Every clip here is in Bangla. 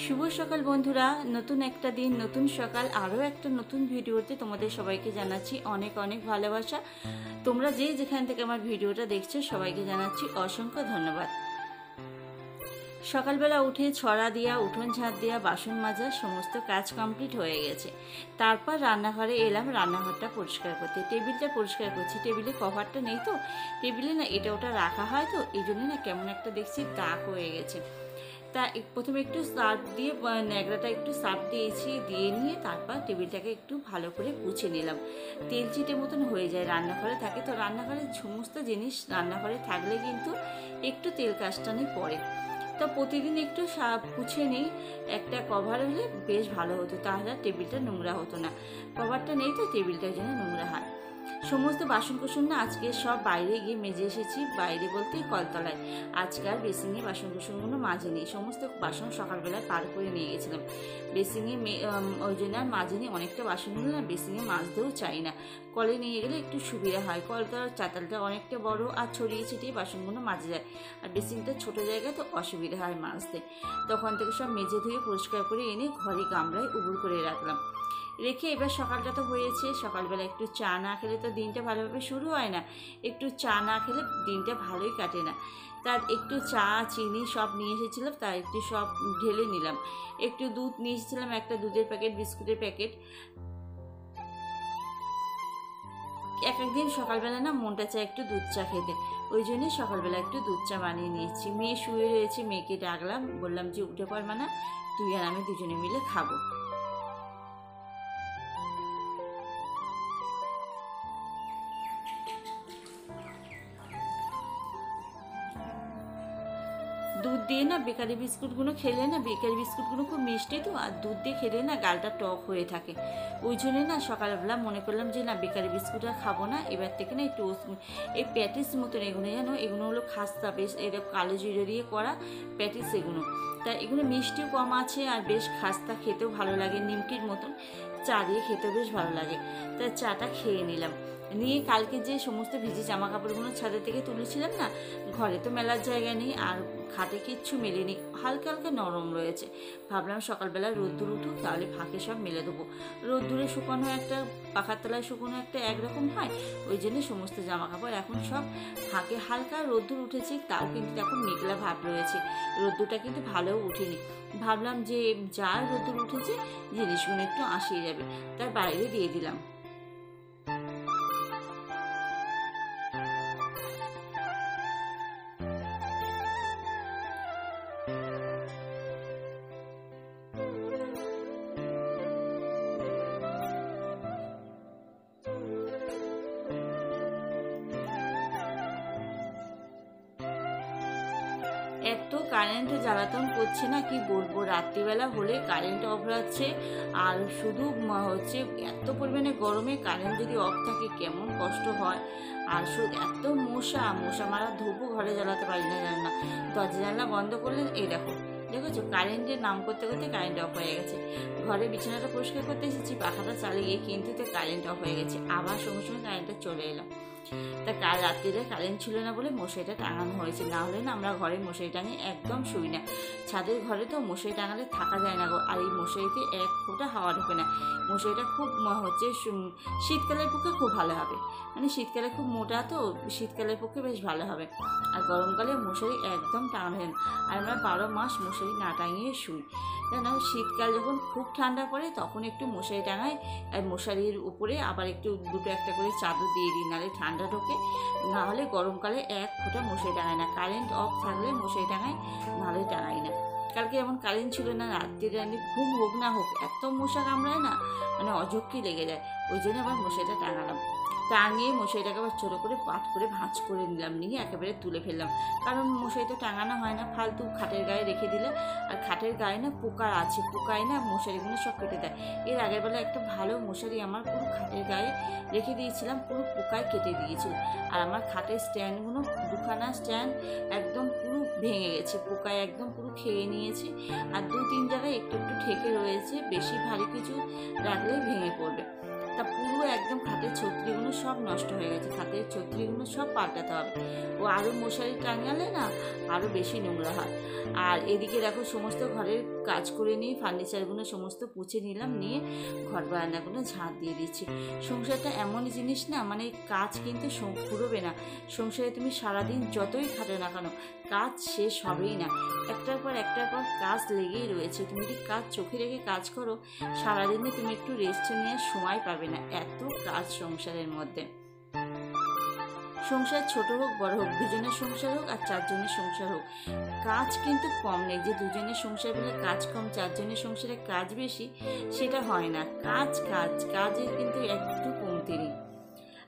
শুভ সকাল বন্ধুরা, নতুন একটা দিন, নতুন সকাল, আরও একটা নতুন ভিডিওতে তোমাদের সবাইকে জানাচ্ছি অনেক অনেক ভালোবাসা। তোমরা যে যেখান থেকে আমার ভিডিওটা দেখছো সবাইকে জানাচ্ছি অসংখ্য ধন্যবাদ। সকালবেলা উঠে ছড়া দিয়া, উঠোন ঝাঁট দিয়া, বাসন মাজা সমস্ত কাজ কমপ্লিট হয়ে গেছে। তারপর রান্নাঘরে এলাম রান্নাঘরটা পরিষ্কার করতে। টেবিলটা পরিষ্কার করছি, টেবিলে কভারটা নেই তো, টেবিলে না এটা ওটা রাখা হয় তো, এই জন্য না কেমন একটা দেখছি দাগ হয়ে গেছে। তা প্রথমে একটু সার্ফ দিয়ে ন্যাকড়াটা একটু সার্ফ দিয়েছি, দিয়ে নিয়ে তারপর টেবিলটাকে একটু ভালো করে মুছে নিলাম। তেল চিটে মতন হয়ে যায়, রান্নাঘরে থাকে তো, রান্নাঘরের সমস্ত জিনিস রান্নাঘরে থাকলে কিন্তু একটু তেল কাজটানি পড়ে। তো প্রতিদিন একটু পুছে নিই, একটা কভার হলে বেশ ভালো হতো, তাহলে টেবিলটা নোংরা হতো না। কভারটা নেই তো টেবিলটার জন্য নোংরা হয়। সমস্ত বাসনকোসন না আজকে সব বাইরে গিয়ে মেজে এসেছি, বাইরে বলতে কলতলায়। আজকে আর বেসিনে বাসনকোসনগুলো মাজেনি, সমস্ত বাসন সকালবেলায় পার করে নিয়ে গেছিলাম বেসিনে, ওই জন্য আর মাজেনি। অনেকটা বাসনগুলো না বেসিনে মাজতেও চাই না, কলে নিয়ে গেলে একটু সুবিধা হয়। কলতলার চাতালটা অনেকটা বড়, আর ছড়িয়ে ছিটিয়ে বাসনগুলো মাজা যায়, আর বেসিনটা ছোটো জায়গায় তো অসুবিধা হয় মাজতে। তখন থেকে সব মেজে ধুয়ে পরিষ্কার করে এনে ঘরে গামলায় উবুর করে রাখলাম, রেখে এবার সকালটা তো হয়েছে। সকালবেলা একটু চা না খেলে তো দিনটা ভালোভাবে শুরু হয় না, একটু চা না খেলে দিনটা ভালোই কাটে না। তার একটু চা, চিনি সব নিয়ে এসেছিলাম, তা একটু সব ঢেলে নিলাম। একটু দুধ নিয়ে এসেছিলাম, একটা দুধের প্যাকেট, বিস্কুটের প্যাকেট। এক একদিন সকালবেলা না মনটা চায় একটু দুধ চা খেতে, ওই জন্যই সকালবেলা একটু দুধ চা বানিয়ে নিয়েছি। মেয়ে শুয়ে রয়েছে, মেয়েকে ডাকলাম, বললাম যে উঠে পড় মানা, তুই আর আমি দুজনে মিলে খাবো। দুধ দিয়ে না বেকারি বিস্কুটগুলো খেলে না, বেকারি বিস্কুটগুলো খুব মিষ্টি তো, আর দুধ দিয়ে খেলে না গালটা টক হয়ে থাকে। ওই জন্যে না সকালবেলা মনে করলাম যে না বেকারি বিস্কুট আর খাবো না, এবার থেকে না একটু এই প্যাটিস মতন এগুলো জানো, এগুলো হলো খাস্তা, বেশ এরকম কালো জিরে দিয়ে করা প্যাটিস এগুলো। তা এগুলো মিষ্টিও কম আছে, আর বেশ খাস্তা, খেতেও ভালো লাগে, নিমকির মতন চা দিয়ে খেতেও বেশ ভালো লাগে। তা চাটা খেয়ে নিলাম, নিয়ে কালকে যে সমস্ত ভিজে জামা কাপড়গুলো ছাদের থেকে তুলেছিলাম না, ঘরে তো মেলার জায়গা নেই, আর খাটে কিচ্ছু মেলেনি, হালকা হালকা নরম রয়েছে। ভাবলাম সকালবেলা রোদ্দুর উঠুক, তাহলে ফাঁকে সব মেলে দেবো। রোদ্দুরে শুকানো একটা, পাখার তলায় শুকানো একটা একরকম হয়, ওই জন্য সমস্ত জামা কাপড় এখন সব ফাঁকে। হালকা রোদ্দুর উঠেছে, তাও কিন্তু এখন মেঘলা ভাব রয়েছে, রোদ্দুরটা কিন্তু ভালোও উঠেনি। ভাবলাম যে যা রোদ্দুর উঠেছে জিনিসগুলো একটু আসিয়ে যাবে, তার বাইরে দিয়ে দিলাম। এত কারেন্ট জ্বালাতন করছে না, কি বলবো, রাত্রিবেলা হলে কারেন্ট অফ রাখছে, আর শুধু হচ্ছে এত পরিমাণে গরমে কারেন্ট যদি অফ থাকে কেমন কষ্ট হয়। আর শুধু এত মশা, মশা মারা ধূপও ঘরে জ্বালাতে পারি না, জান না। দরজা জানলা বন্ধ করলেন, এই দেখো, দেখেছো কারেন্টের নাম করতে করতে কারেন্ট অফ হয়ে গেছে। ঘরে বিছানাটা পরিষ্কার করতে এসেছি, পাখাটা চালিয়ে, কিন্তু তো কারেন্ট অফ হয়ে গেছে, আবার সঙ্গে সঙ্গে কারেন্টটা চলে এলাম। তা কাল রাত্রিরে কারেন্ট ছিল না বলে মশারিটা টাঙানো হয়েছে, না হলে না আমরা ঘরে মশারি টাঙিয়ে একদম শুই না। ছাদের ঘরে তো মশারি টাঙালে থাকা যায় না গো, আর এই মশারিতে এক ফোঁটা হাওয়া ঢোকে না। মশারিটা খুব হচ্ছে শীতকালের পক্ষে খুব ভালো হবে, মানে শীতকালে খুব মোটা তো, শীতকালের পক্ষে বেশ ভালো হবে। আর গরমকালে মশারি একদম টাঙানো হয় না, আর আমরা 12 মাস মশারি না টাঙিয়ে শুই। কেন, শীতকাল যখন খুব ঠান্ডা পড়ে তখন একটু মশারি টাঙাই, আর মশারির উপরে আবার একটু দুটো একটা করে চাদর দিয়ে দিই, নাহলে ঠান্ডা ঢোকে। না হলে গরমকালে এক ফোঁটা মশারি টাঙায় না, কারেন্ট অফ থাকলে মশারি টাঙাই, নাহলে টাঙাই না। কালকে এমন কারেন্ট ছিল না, রাত্রিরে ঘুম হোক না হোক এত মশা কামড়ায় না, মানে অঝক্কি লেগে যায়, ওই জন্য আবার মশারিটা টাঙালাম। টাঙিয়ে মশারিটাকে আবার ছোটো করে পাট করে ভাঁজ করে নিলাম, নিয়ে একেবারে তুলে ফেললাম, কারণ মশারি তো টাঙানো হয় না, ফালতু খাটের গায়ে রেখে দিলে, আর খাটের গায়ে না পোকা আছে, পোকায় না মশারিগুলো সব কেটে দেয়। এর আগের বেলা একটা ভালো মশারি আমার পুরো খাটের গায়ে রেখে দিয়েছিলাম, পুরো পোকায় কেটে দিয়েছিল, আর আমার খাটের স্ট্যান্ডগুলো, দুখানা স্ট্যান্ড একদম পুরো ভেঙে গেছে, পোকায় একদম পুরো খেয়ে নিয়েছে, আর 2-3 জায়গায় একটু একটু ঠেকে রয়েছে, বেশি ভারী কিছু রাখলে ভেঙে পড়বে। তা পুরো একদম খাটের ছত্রিগুলো সব নষ্ট হয়ে গেছে, খাটের ছত্রিগুলো সব পাল্টাতে হবে। ও আরও মশারি টাঙালে না আরও বেশি নোংরা হয়। আর এদিকে দেখো সমস্ত ঘরের কাজ করে নিয়ে ফার্নিচারগুলো সমস্ত পুছে নিলাম, নিয়ে ঘর বারান্দাগুলো ঝাঁট দিয়ে দিচ্ছি। সংসারটা এমনই জিনিস না, মানে কাজ কিন্তু ফুরোবে না। সংসারে তুমি সারাদিন যতই খাটো না কেন, কাজ শেষ হবেই না। একটার পর কাজ লেগেই রয়েছে। তুমি যদি কাজ চোখে রেখে কাজ করো, সারাদিনে তুমি একটু রেস্ট নেওয়ার সময় পাবে না, এত কাজ সংসারের মধ্যে। সংসার ছোট হোক বড় হোক, দুজনের সংসার হোক আর চারজনের সংসার হোক, কাজ কিন্তু কম নেই। যে দুজনের সংসার বলে কাজ কম, চারজনের সংসারে কাজ বেশি, সেটা হয় না। কাজের কিন্তু একটু কমতি নেই।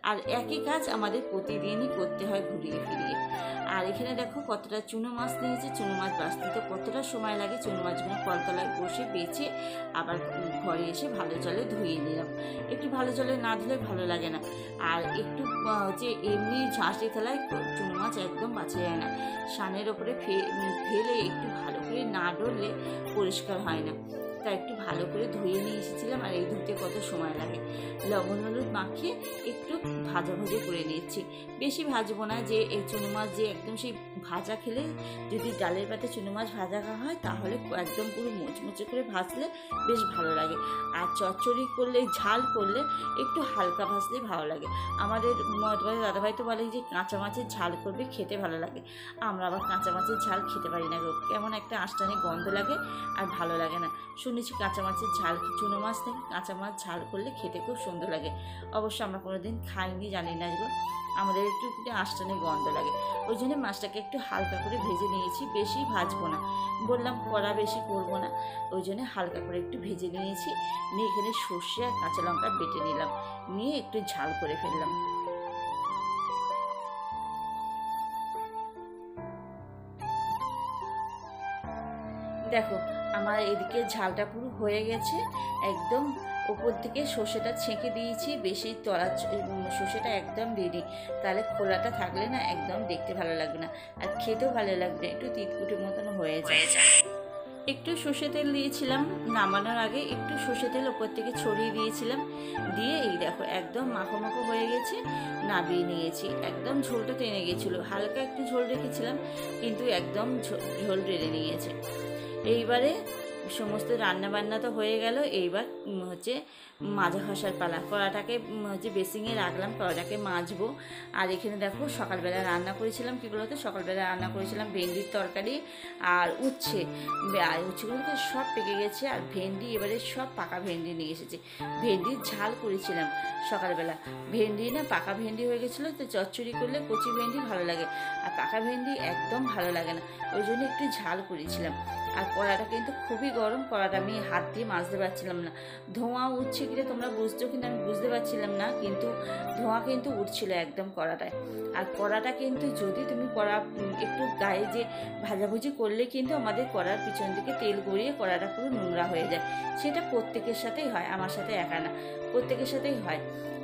আর একই কাজ আমাদের প্রতিদিনই করতে হয় ঘুরিয়ে ফিরিয়ে। আর এখানে দেখো কতটা চুনো মাছ নিয়েছে, চুনো মাছ বাছতে তো কতটা সময় লাগে। চুনো মাছগুলো কলতলায় বসে বেছে আবার ঘরে এসে ভালো জলে ধুয়ে নিলাম। একটু ভালো জলে না ধুলে ভালো লাগে না। আর একটু যে এমনি ঝাঁসি থালায় চুনো মাছ একদম বাছা যায় না, সানের ওপরে ফেলে একটু ভালো করে না ডললে পরিষ্কার হয় না। তা একটু ভালো করে ধুয়ে নিয়ে এসেছিলাম। আর এই ধুতে কত সময় লাগে। লবণ হলুদ মাখিয়ে একটু ভাজা করে নিচ্ছি। বেশি ভাজবো না, যে এই চুনো মাছ যে একদম সেই ভাজা খেলে, যদি ডালের পাতে চুনো মাছ ভাজা খাওয়া হয় তাহলে একদম পুরো মুচমুচে করে ভাজলে বেশ ভালো লাগে। আর চচ্চড়ি করলে, ঝাল করলে একটু হালকা ভাজলেই ভালো লাগে। আমাদের দাদাভাই তো বলে যে কাঁচা মাছের ঝাল করবে, খেতে ভালো লাগে। আমরা আবার কাঁচা মাছের ঝাল খেতে পারি না গো, কেমন একটা আঁশটানি গন্ধ লাগে আর ভালো লাগে না। শুনেছি কাঁচা মাছের ঝাল, চুনো মাছ থেকে কাঁচা মাছ ঝাল করলে খেতে খুব সুন্দর লাগে। অবশ্য আমরা কোনোদিন খাইনি, জানি না গো, আমাদের একটু আঁশটানি গন্ধ লাগে। ওই জন্য মাছটাকে একটু হালকা করে ভেজে নিয়েছি, বেশি ভাজবো না। বললাম কড়া বেশি করবো না, ওই জন্য হালকা করে একটু ভেজে নিয়েছি। নিয়ে এখানে সর্ষে আর কাঁচা লঙ্কা বেটে নিলাম, নিয়ে একটু ঝাল করে ফেললাম। দেখো আমার এদিকে ঝালটা পুরো হয়ে গেছে একদম। ওপর থেকে সর্ষেটা ছেঁকে দিয়েছি, বেশি সর্ষেটা একদম দিইনি, তাহলে খোলাটা থাকলে না একদম দেখতে ভালো লাগবে না, আর খেতেও ভালো লাগবে, একটু তিতকুটির মতন হয়ে যায়। একটু সর্ষে তেল দিয়েছিলাম নামানোর আগে, একটু সর্ষে তেল ওপর থেকে ছড়িয়ে দিয়েছিলাম। দিয়ে এই দেখো একদম মাখো মাখো হয়ে গেছে, নামিয়ে নিয়েছি। একদম ঝোলটা টেনে গেছিলো, হালকা একটু ঝোল রেখেছিলাম কিন্তু একদম ঝোল টেনে নিয়েছে। এইবারে সমস্ত রান্না বান্না তো হয়ে গেল, এইবার হচ্ছে মাজা ঘষার পালা। কড়াটাকে হচ্ছে বেসিংয়ে রাখলাম, কড়াটাকে মাজবো। আর এখানে দেখো সকালবেলা রান্না করেছিলাম কী বলতো, সকালবেলা রান্না করেছিলাম ভেন্ডির তরকারি আর উচ্ছে। আর উচ্ছেগুলো তো সব পেকে গেছে, আর ভেন্ডি এবারে সব পাকা ভেন্ডি নিয়ে এসেছে। ভেন্ডির ঝাল করেছিলাম সকালবেলা। ভেন্ডি না পাকা ভেন্ডি হয়ে গেছিলো, তো চচ্চড়ি করলে কচি ভেন্ডি ভালো লাগে, আর পাকা ভেন্ডি একদম ভালো লাগে না, ওই জন্য একটু ঝাল করেছিলাম। আর কড়াটা কিন্তু খুবই গরম, কড়াটা আমি হাত দিয়ে মাজতে পারছিলাম না। ধোঁয়া উঠছে কিনা তোমরা বুঝছো কিনা আমি বুঝতে পারছিলাম না, কিন্তু ধোঁয়া কিন্তু উঠছিল একদম কড়াটায়। আর কড়াটা কিন্তু যদি তুমি কড়া একটু গায়ে যে ভাজাভুজি করলে কিন্তু আমাদের কড়ার পিছন দিকে তেল গড়িয়ে কড়াটা পুরো নোংরা হয়ে যায়। সেটা প্রত্যেকের সাথেই হয়, আমার সাথে একা না, প্রত্যেকের সাথেই হয়।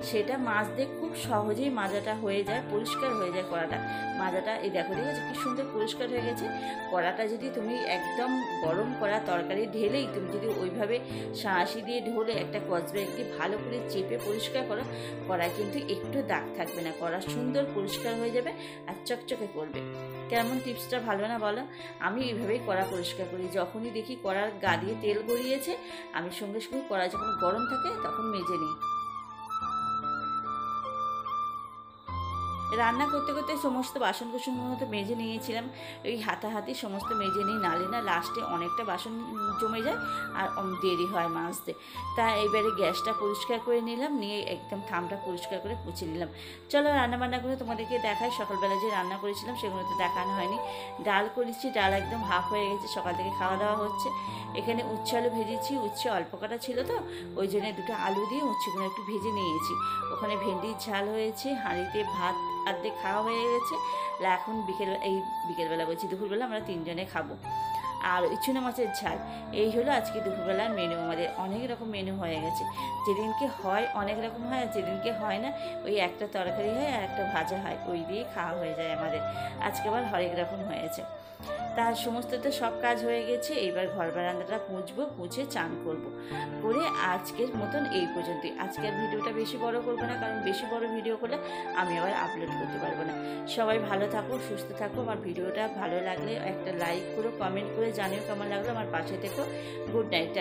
সেটা মাজতে খুব সহজেই মাজাটা হয়ে যায়, পরিষ্কার হয়ে যায় কড়াটা। মাজাটা এই দেখো ঠিক আছে কি সুন্দর পরিষ্কার হয়ে গেছে। কড়াটা যদি তুমি একদম গরম করা তরকারি ঢেলেই তুমি যদি ওইভাবে শাঁসি দিয়ে ঢোলে একটা কচবে একটি ভালো করে চেপে পরিষ্কার করো, কড়ায় কিন্তু একটু দাগ থাকবে না, কড়া সুন্দর পরিষ্কার হয়ে যাবে আর চকচকে করবে। কেমন টিপসটা ভালো না বলো? আমি এইভাবেই কড়া পরিষ্কার করি। যখনই দেখি কড়ার গা দিয়ে তেল গড়িয়েছে, আমি সঙ্গে সঙ্গে কড়া যখন গরম থাকে তখন মেজে নিই। রান্না করতে করতে সমস্ত বাসন কুসনগুলো তো মেজে নিয়েছিলাম, ওই হাতাহাতি সমস্ত মেজে নিই, নালে না লাস্টে অনেকটা বাসন জমে যায় আর দেরি হয় মাজতে। তা এবারে গ্যাসটা পরিষ্কার করে নিলাম, নিয়ে একদম থামটা পরিষ্কার করে পুছে নিলাম। চলো রান্নাবান্নাগুলো তোমাদেরকে দেখাই। সকালবেলা যে রান্না করেছিলাম সেগুলো তো দেখানো হয়নি। ডাল করেছি, ডাল একদম হাফ হয়ে গেছে, সকাল থেকে খাওয়া দাওয়া হচ্ছে। এখানে উচ্ছে আলু ভেজেছি, উচ্ছে অল্প কাটা ছিল তো ওই জন্য দুটো আলু দিয়ে উচ্ছেগুলো একটু ভেজে নিয়েছি। ওখানে ভেন্ডির ঝাল হয়েছে, হাঁড়িতে ভাত অর্ধেক খাওয়া হয়ে গেছে। এখন বিকেলবেলা বলছি দুপুরবেলা আমরা তিনজনে খাবো। আর ইচুনা মাছের ঝাল। এই হলো আজকে দুপুরবেলার মেনু। আমাদের অনেক রকম মেনু হয়ে গেছে। যেদিনকে হয় অনেক রকম হয়, আর যেদিনকে হয় না ওই একটা তরকারি হয় আর একটা ভাজা হয়, ওই দিয়ে খাওয়া হয়ে যায় আমাদের। আজকে আবার হরেক রকম হয়েছে। তার সমস্ত তো সব কাজ হয়ে গেছে, এবার ঘর বারান্দাটা মুছবো, মুছে চান করব। করে আজকের মতন এই পর্যন্তই। আজকের ভিডিওটা বেশি বড় করবো না, কারণ বেশি বড় ভিডিও করলে আমি আবার আপলোড করতে পারবো না। সবাই ভালো থাকো, সুস্থ থাকো। আমার ভিডিওটা ভালো লাগলে একটা লাইক করো, কমেন্ট করে জানিও কেমন লাগলো। আমার পাশে থেকো। Good night.